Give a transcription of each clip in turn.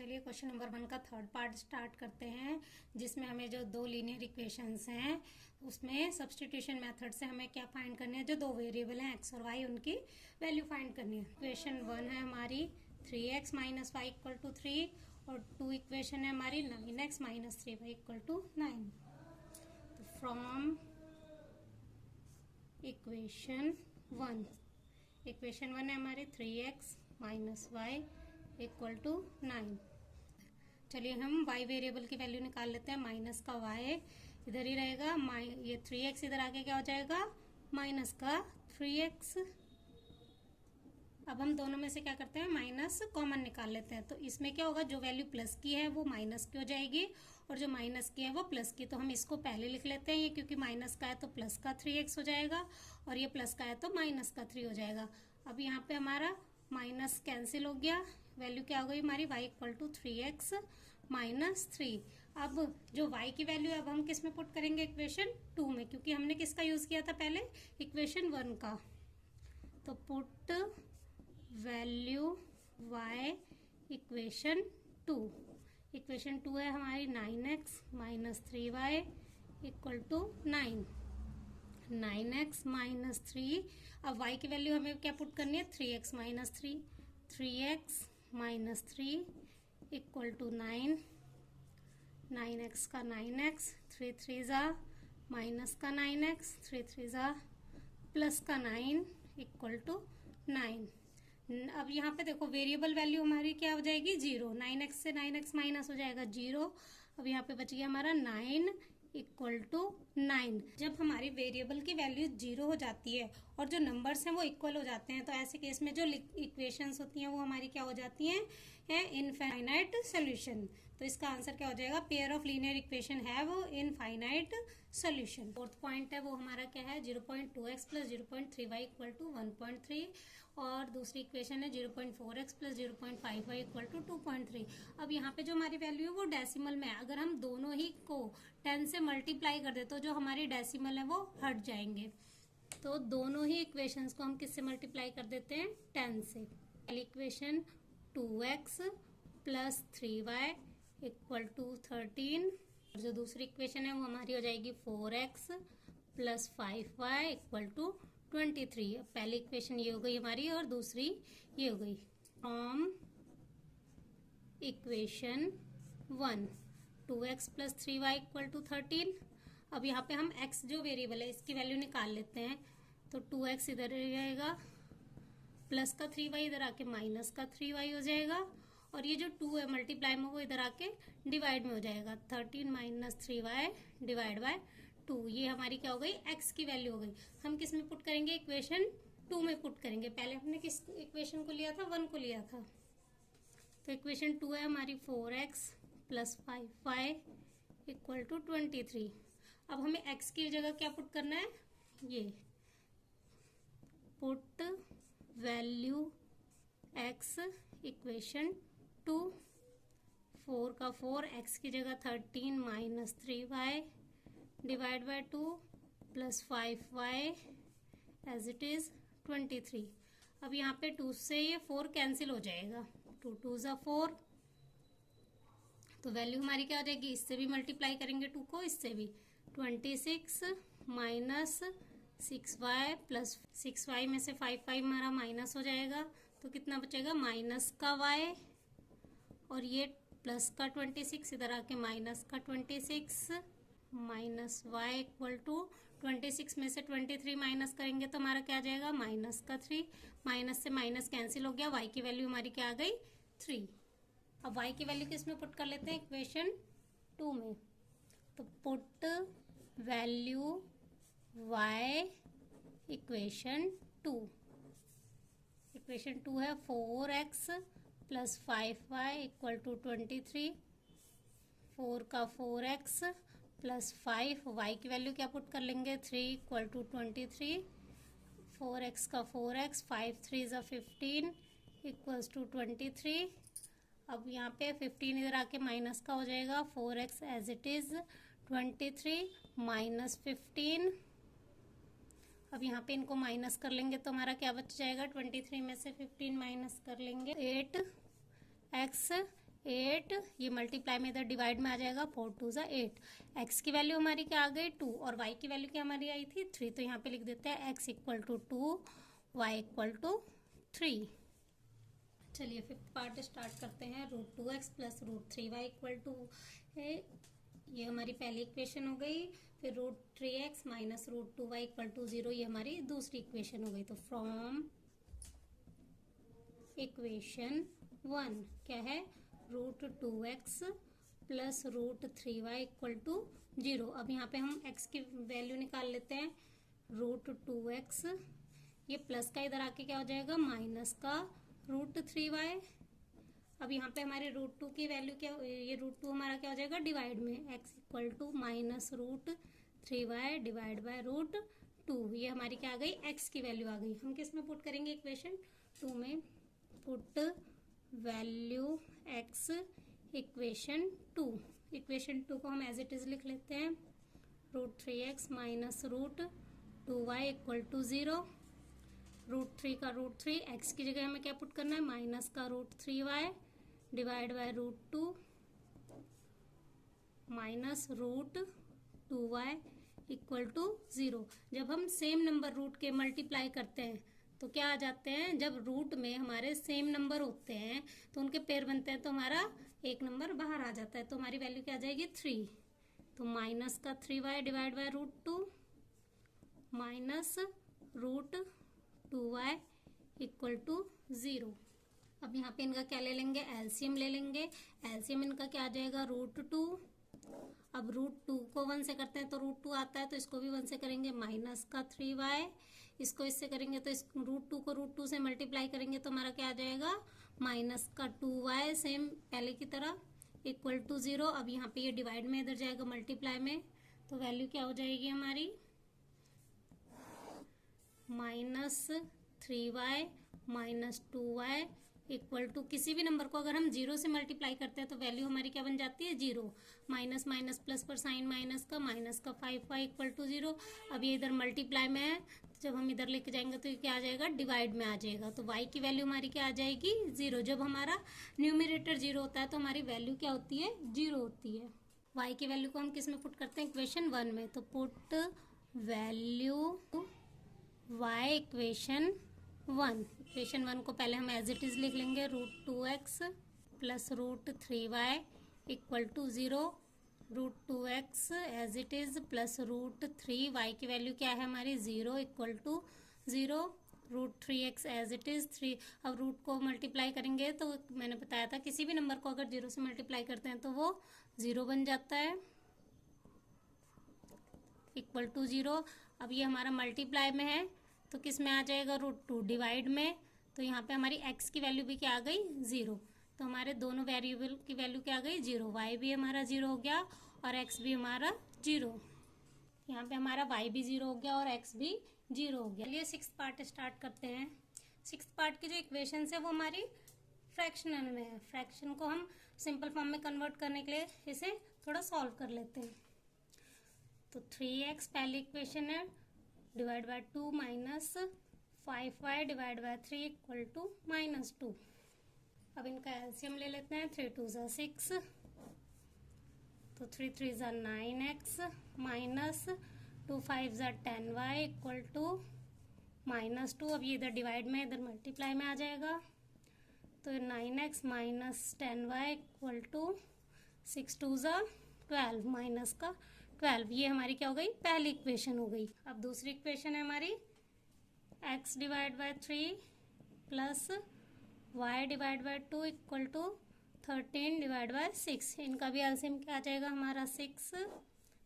चलिए question number 1 का third part start करते हैं, जिसमें हमें जो दो लीनियर इक्वेशंस हैं उसमें सब्स्टिट्यूशन मेथड से हमें क्या फाइंड करनी है। जो दो वेरिएबल हैं एक्स और वाई, उनकी वैल्यू फाइंड करनी है। इक्वेशन 1 है हमारी 3x minus Y equal to 3 और 2 इक्वेशन है हमारी 9x minus 3y equal to 9। तो फ्रॉम इक्वेशन 1 है हमारी 3x minus Y equal to 9। चलिए हम y वेरिएबल की वैल्यू निकाल लेते हैं। माइनस का y इधर ही रहेगा, ये 3x इधर आके क्या हो जाएगा माइनस का 3x। अब हम दोनों में से क्या करते हैं, माइनस कॉमन निकाल लेते हैं। तो इसमें क्या होगा, जो वैल्यू प्लस की है वो माइनस की हो जाएगी और जो माइनस की है वो प्लस की। तो हम इसको पहले लिख लेते हैं, ये क्योंकि माइनस का है तो प्लस का 3x हो जाएगा और ये प्लस का है तो माइनस का 3 हो जाएगा। अब यहाँ पे हमारा माइनस कैंसिल हो गया, वैल्यू क्या हो गई हमारी y equal to 3x minus 3। अब जो y की वैल्यू है अब हम किस में पुट करेंगे, इक्वेशन 2 में, क्योंकि हमने किसका यूज किया था पहले, इक्वेशन 1 का। तो put value y equation 2। Equation 2 है हमारी 9x minus 3y equal to 9। 9x minus 3। अब y की वैल्यू हमें क्या पुट करनी है, 3x minus 3। 3x minus 3 equal to 9। 9x का 9x, 3 3 जा माइनस का 9x, 3 3 जा प्लस का 9 इक्वल टू 9। अब यहाँ पे देखो वेरिएबल वैल्यू हमारी क्या हो जाएगी 0। 9x से 9x माइनस हो जाएगा 0। अब यहाँ पे बच गया हमारा 9 इक्वल टू 9। जब हमारी वेरिएबल की वैल्यू 0 हो जाती है और जो नंबर्स हैं वो इक्वल हो जाते हैं, तो ऐसे केस में जो इक्वेशंस होती हैं वो हमारी क्या हो जाती हैं, इनफाइनाइट सोल्यूशन। तो इसका आंसर क्या हो जाएगा, pair of linear equation have infinite solution. Fourth point है वो हमारा क्या है, 0.2x plus 0.3y equal to 1.3 और दूसरी इक्वेशन है 0.4x plus 0.5y equal to 2.3। अब यहाँ पे जो हमारी वैल्यू है वो डेसिमल में है। अगर हम दोनों ही को 10 से मल्टीप्लाई कर दे तो जो हमारी डेसिमल है वो हट जाएंगे। तो दोनों ही इक्वेशंस को हम किससे मल्टीप्लाई कर देते हैं, 10 से। पहली equation 2x plus 3y equal to 13 और जो दूसरी इक्वेशन है वो हमारी हो जाएगी 4x plus 5y equal to 23। अब पहली इक्वेशन ये हो गई हमारी और दूसरी ये हो गई। From equation 1 2x plus 3y equal to 13। अब यहाँ पे हम x जो वेरिएबल है इसकी वैल्यू निकाल लेते हैं। तो 2x इधर रहेगा, प्लस का 3y इधर आके माइनस का 3y हो जाएगा और ये जो 2 है मल्टीप्लाई में वो इधर आके डिवाइड में हो जाएगा। 13 माइनस 3y डिवाइड बाय 2। ये हमारी क्या हो गई, x की वैल्यू हो गई। हम किस में पुट करेंगे, इक्वेशन 2 में पुट करेंगे। पहले हमने किस इक्वेशन को लिया था, 1 को लिया था। तो इक्वेशन 2 है हमारी 4x plus 5y equal to 23। अब हमें x की जगह क्या पुट करना है, ये पुट वैल्यू x इक्वेशन 2। 4 का 4, x की जगह 13 minus 3y divide by 2 plus 5y as it is 23। अब यहाँ पे 2 से ये 4 कैंसिल हो जाएगा, 2 2 जा 4। तो वैल्यू हमारी क्या हो जाएगी, इससे भी मल्टीप्लाई करेंगे 2 को, इससे भी 26 माइनस 6y प्लस 6y में से 5 हमारा माइनस हो जाएगा। तो कितना बचेगा, माइनस का y और ये प्लस का 26 इधर आके माइनस का 26 माइनस y इक्वल टू 26 में से 23 माइनस करेंगे तो हमारा क्या आ जाएगा, माइनस का 3। माइनस से माइनस कैंसिल हो गया, y की वैल्यू हमारी क्या आ गई 3। अब y की वैल्यू किस में पुट कर लेते हैं, इक्वेशन 2 में। तो put value y equation 2। Equation 2 है 4x plus 5y equal to 23। 4 का 4x प्लस 5, y की वैल्यू क्या पुट कर लेंगे, 3 इक्वल टू 23। 4x का 4x, 5 3 जा 15 इक्वल्स टू 23। अब यहाँ पे 15 इधर आके माइनस का हो जाएगा, 4x as it is 23 minus 15। अब यहाँ पे इनको माइनस कर लेंगे तो हमारा क्या बच जाएगा, 23 में से 15 माइनस कर लेंगे 8x 8, ये मल्टीप्लाई में इधर डिवाइड में आ जाएगा, 4 2 ज़ा 8। एक्स की वैल्यू हमारी क्या आ गई 2 और वाई की वैल्यू क्या हमारी आई थी 3। तो यहाँ पे लिख देते हैं x equal to 2, y equal to 3। चलिए फिफ्थ पार्ट स्टार्ट करते हैं। √2x plus √3y equal to, ये हमारी पहली इक्वेशन हो गई। फिर √3x minus √2y equal to 0, ये हमारी दूसरी इक्वेशन हो गई। तो फ्रॉम इक्वेशन 1 क्या है, √2x plus √3y equal to 0। अब यहाँ पे हम x की वैल्यू निकाल लेते हैं। √2x, ये प्लस का इधर आके क्या हो जाएगा माइनस का √3y। अब यहाँ पे हमारे √2 की वैल्यू क्या, ये √2 हमारा क्या हो जाएगा डिवाइड में, x equal to minus √3y divide by √2। ये हमारी क्या आ गई x की वैल्यू आ गई। हम किस में पुट करेंगे इक्वेशन 2 में, put value x equation 2। Equation 2 को हम एज इट इज लिख लेते हैं। √3x minus √2y equal to 0। √3 का √3, x की जगह हमें क्या पुट करना है माइनस का √3y divide by √2 minus √2y equal to 0। जब हम सेम नंबर रूट के मल्टीप्लाई करते हैं तो क्या आ जाते हैं, जब रूट में हमारे सेम नंबर होते हैं तो उनके पेयर बनते हैं तो हमारा एक नंबर बाहर आ जाता है। तो हमारी वैल्यू क्या आ जाएगी 3। तो माइनस का 3y divide by √2 minus √2y equal to 0। अब यहाँ पे इनका क्या ले लेंगे, एलसीएम ले लेंगे। एलसीएम इनका क्या आ जाएगा √2। अब √2 को 1 से करते हैं तो √2 आता है, तो इसको भी 1 से करेंगे माइनस का 3y। इसको इससे करेंगे तो इस √2 को √2 से मल्टीप्लाई करेंगे तो हमारा क्या आ जाएगा माइनस का 2y, सेम पहले की तरह, इक्वल टू 0। अब यहाँ पे ये डिवाइड में इधर जाएगा मल्टीप्लाई में, तो वैल्यू क्या हो जाएगी हमारी minus 3y minus 2y equal to, किसी भी नंबर को अगर हम 0 से मल्टीप्लाई करते हैं तो वैल्यू हमारी क्या बन जाती है 0। माइनस माइनस प्लस पर साइन माइनस का 5y इक्वल टू 0। अब ये इधर मल्टीप्लाई में है, जब हम इधर लेके जाएंगे तो ये क्या आ जाएगा डिवाइड में आ जाएगा। तो y की वैल्यू हमारी क्या आ जाएगी 0। जब हमारा न्यूमरेटर 0 होता है तो हमारी वैल्यू क्या होती है 0 होती है। y की वैल्यू को हम किस में पुट करते हैं इक्वेशन 1 में, तो put value y equation 1। Equation 1 को पहले हम एज इट इज लिख लेंगे। √2x plus √3y equal to 0। √2x as it is plus √3y की वैल्यू क्या है हमारी 0 equal to 0। √3x as it is 3। अब रूट को मल्टीप्लाई करेंगे तो मैंने बताया था किसी भी नंबर को अगर 0 से मल्टीप्लाई करते हैं तो वो 0 बन जाता है, इक्वल टू 0। अब ये हमारा मल्टीप्लाई में है तो किस में आ जाएगा √2 डिवाइड में, तो यहाँ पे हमारी x की वैल्यू भी क्या आ गई 0। तो हमारे दोनों वेरिएबल की वैल्यू क्या आ गई 0। y भी हमारा 0 हो गया और x भी हमारा 0। यहाँ पे हमारा y भी 0 हो गया और x भी 0 हो गया। चलिए सिक्स्थ पार्ट स्टार्ट करते हैं। सिक्स्थ पार्ट की जो इक्वेशन है वो हमारी फ्रैक्शनल में है। फ्रैक्शन को हम सिंपल फॉर्म में कन्वर्ट करने के लिए इसे थोड़ा सॉल्व कर लेते हैं। तो 3x पहली इक्वेशन है, divide by 2 minus 5y divide by 3 equal to -2। अब इनका एलसीएम ले लेते हैं। 3 2 ज़ा 6, तो 3 3 ज़ा 9x माइनस 2 5 ज़ा 10y इक्वल टू -2। अब ये इधर डिवाइड में इधर मल्टीप्लाई में आ जाएगा, तो 9x minus 10y equal to 6 2 ज़ा 12 माइनस का 12। ये हमारी क्या हो गई पहली इक्वेशन हो गई। अब दूसरी इक्वेशन है हमारी x divide by 3 plus y divide by 2 equal to 13 divide by 6। इनका भी एलसीएम क्या आ जाएगा हमारा 6।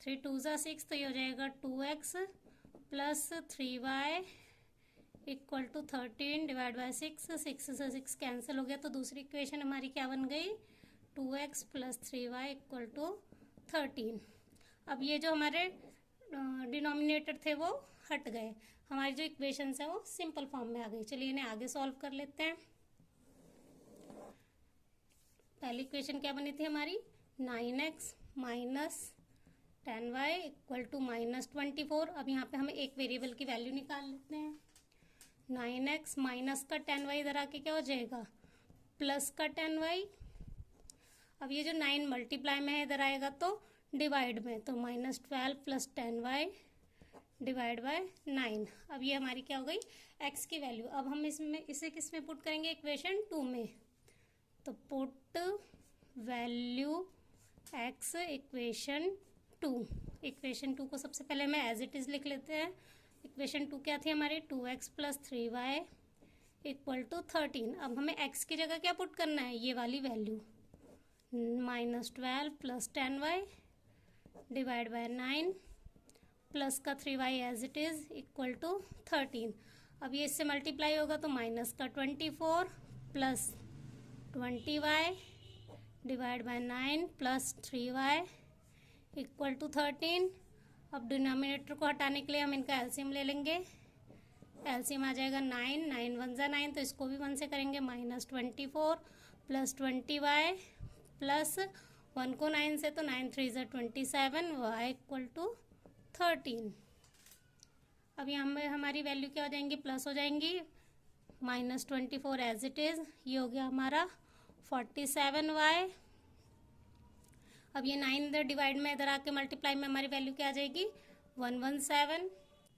3 2 ज़ा 6, तो ये हो जाएगा 2x plus 3y equal to 13 divide by 6। 6 से 6 कैंसिल हो गया, तो दूसरी इक्वेशन हमारी क्या बन गई 2x plus 3y equal to 13। अब ये जो हमारे डिनोमिनेटर थे वो हट गए, हमारी जो इक्वेशंस है वो सिंपल फॉर्म में आ गई। चलिए इन्हें आगे सॉल्व कर लेते हैं। पहली इक्वेशन क्या बनी थी हमारी 9x minus 10y equal to -24। अब यहाँ पे हमें एक वेरिएबल की वैल्यू निकाल लेते हैं। 9x माइनस का 10y इधर आके क्या हो जाएगा प्लस का 10y अब ये जो 9 मल्टीप्लाई में है इधर आएगा तो डिवाइड में, तो -12 + 10y डिवाइड बाय 9। अब ये हमारी क्या हो गई x की वैल्यू। अब हम इसमें इसे किस में पुट करेंगे, इक्वेशन 2 में। तो put value x equation 2। Equation 2 को सबसे पहले हमें एज इट इज लिख लेते हैं। इक्वेशन 2 क्या थी हमारी, 2x + 3y = 13। अब हमें x की जगह क्या पुट करना है, ये वाली value, -12 + 10y divide by 9 plus का 3y एज इट इज = 13। अब ये इससे मल्टीप्लाई होगा तो माइनस का 24 plus 20y divide by 9 plus 3y = 13। अब डिनोमिनेटर को हटाने के लिए हम इनका एलसीएम ले लेंगे। एलसीएम आ जाएगा 9, 9 1 ज़ा 9, तो इसको भी 1 से करेंगे, -24 प्लस 20y प्लस 1 को 9 से तो 9 3 ज़ा 27, y = 13। अब यहाँ में हमारी वैल्यू क्या हो जाएंगी, प्लस हो जाएंगी, -24 एज इट इज, ये हो गया हमारा 47y। अब ये 9 इधर डिवाइड में, इधर आके मल्टीप्लाई में हमारी वैल्यू क्या आ जाएगी, 117,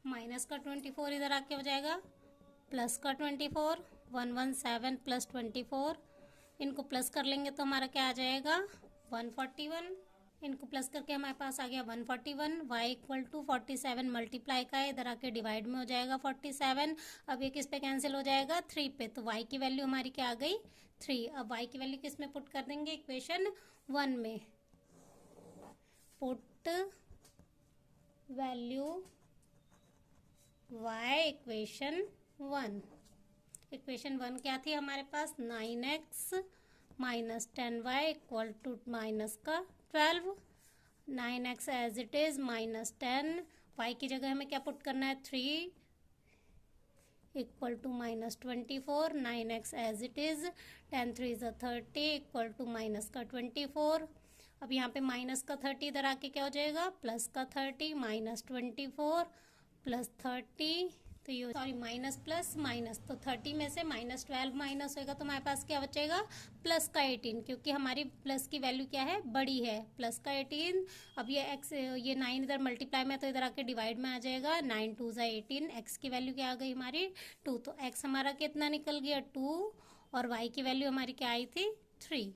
माइनस का 24 इधर आके हो जाएगा प्लस का 24, 117 प्लस 24, इनको प्लस कर लेंगे तो हमारा क्या आ जाएगा 141। इनको प्लस करके हमारे पास आ गया 141। y = 47 मल्टीप्लाई का है, इधर आके डिवाइड में हो जाएगा 47। अब ये किस पे कैंसिल हो जाएगा, 3 पे, तो y की वैल्यू हमारी क्या आ गई 3। अब y की वैल्यू किस में पुट कर देंगे, इक्वेशन 1 में। Put value y equation 1। Equation 1 क्या थी हमारे पास, 9x - 10y = -12। 9x एज इट इज -10, y की जगह हमें क्या पुट करना है 3 = -24, 9x एज इट इज, 10 3 ज़ा 30 = -24। अब यहाँ पे माइनस का 30 इधर आके क्या हो जाएगा, प्लस का 30, -24 प्लस 30, तो ये सॉरी माइनस प्लस माइनस, तो 30 में से -12 माइनस होगा तो हमारे पास क्या बचेगा, प्लस का 18, क्योंकि हमारी प्लस की वैल्यू क्या है, बड़ी है, प्लस का 18। अब ये 9 इधर मल्टीप्लाई में तो इधर आके डिवाइड में आ जाएगा, 9 2 ज़ा 18, एक्स की वैल्यू क्या आ गई हमारी 2, तो एक्स हमारा कितना निकल गया 2, और वाई की वैल्यू हमारी क्या आई थी 3।